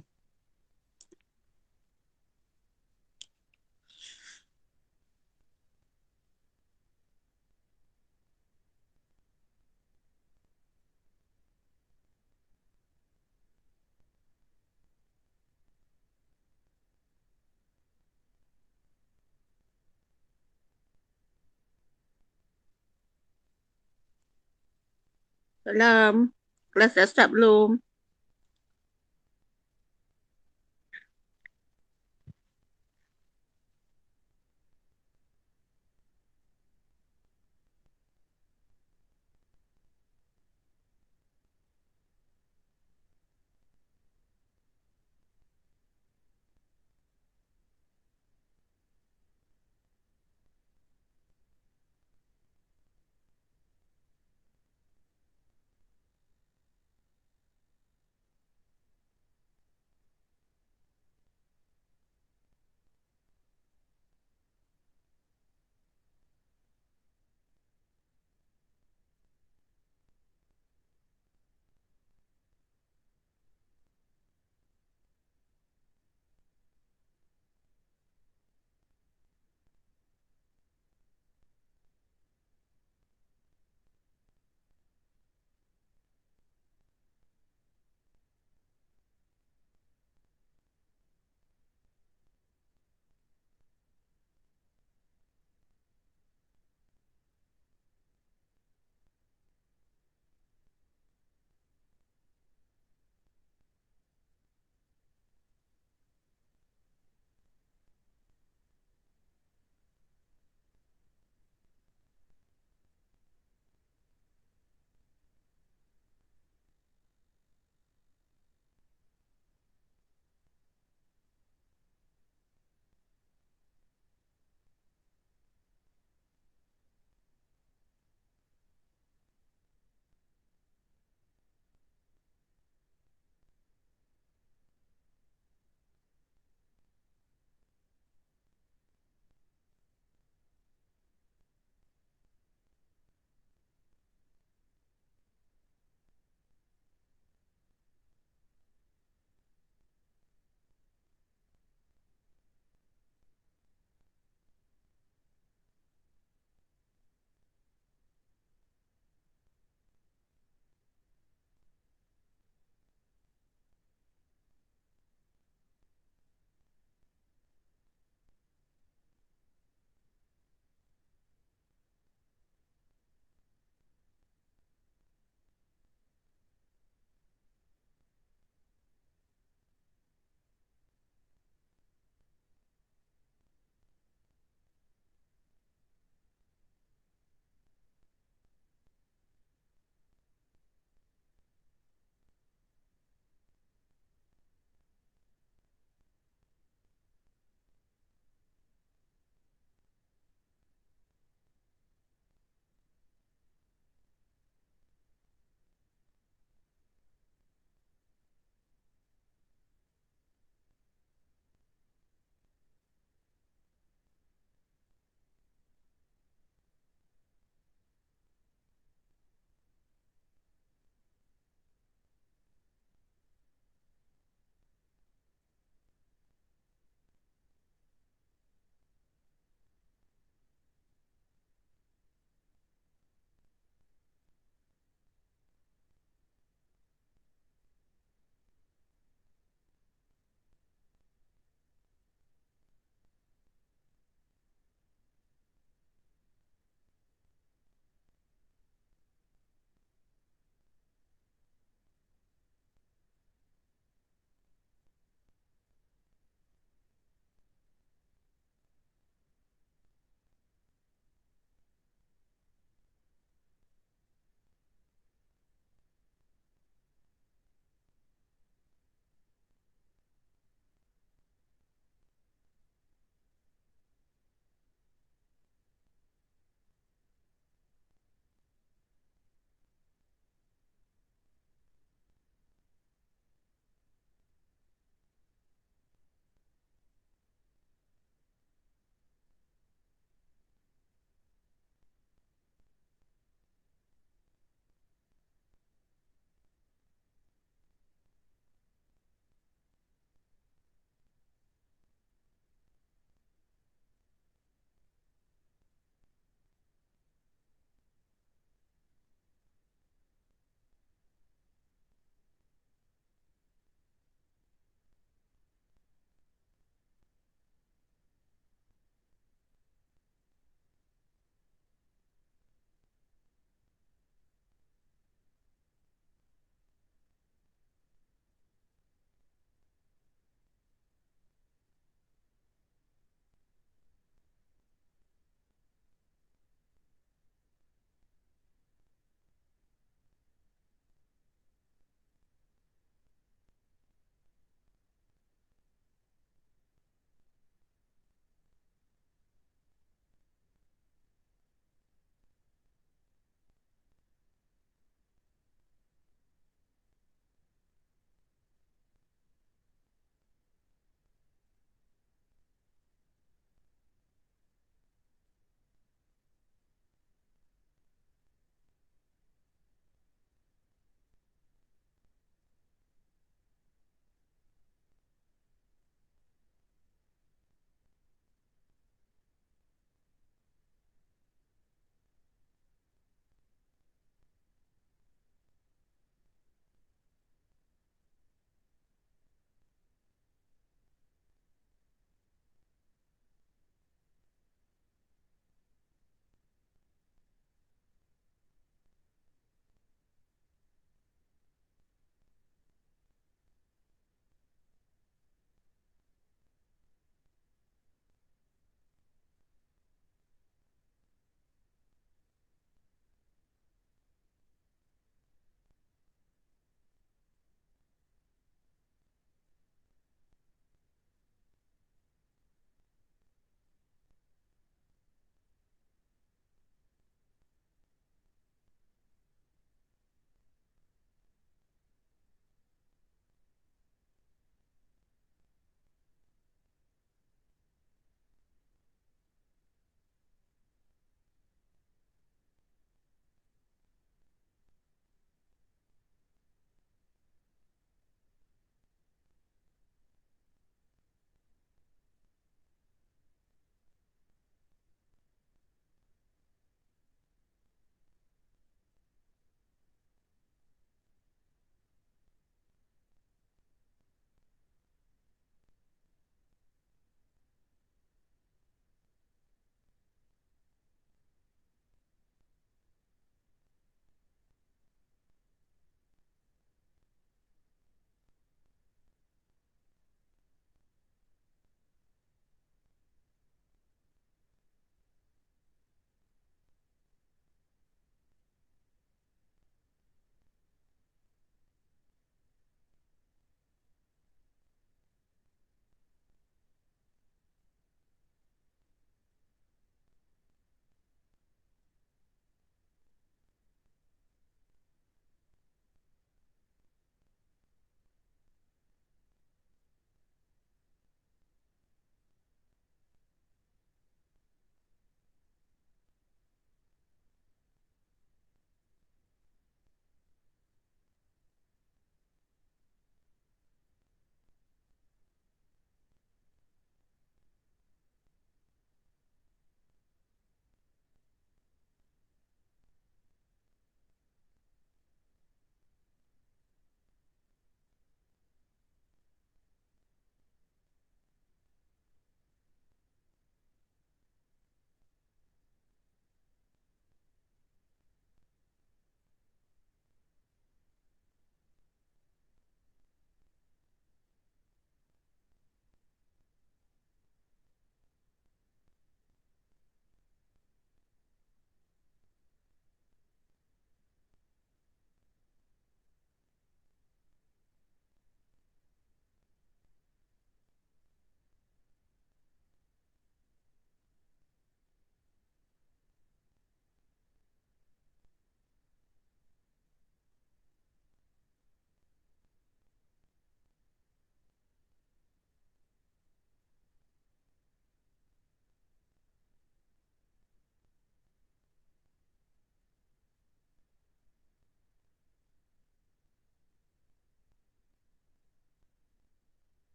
Salam. Kelas dah start belum?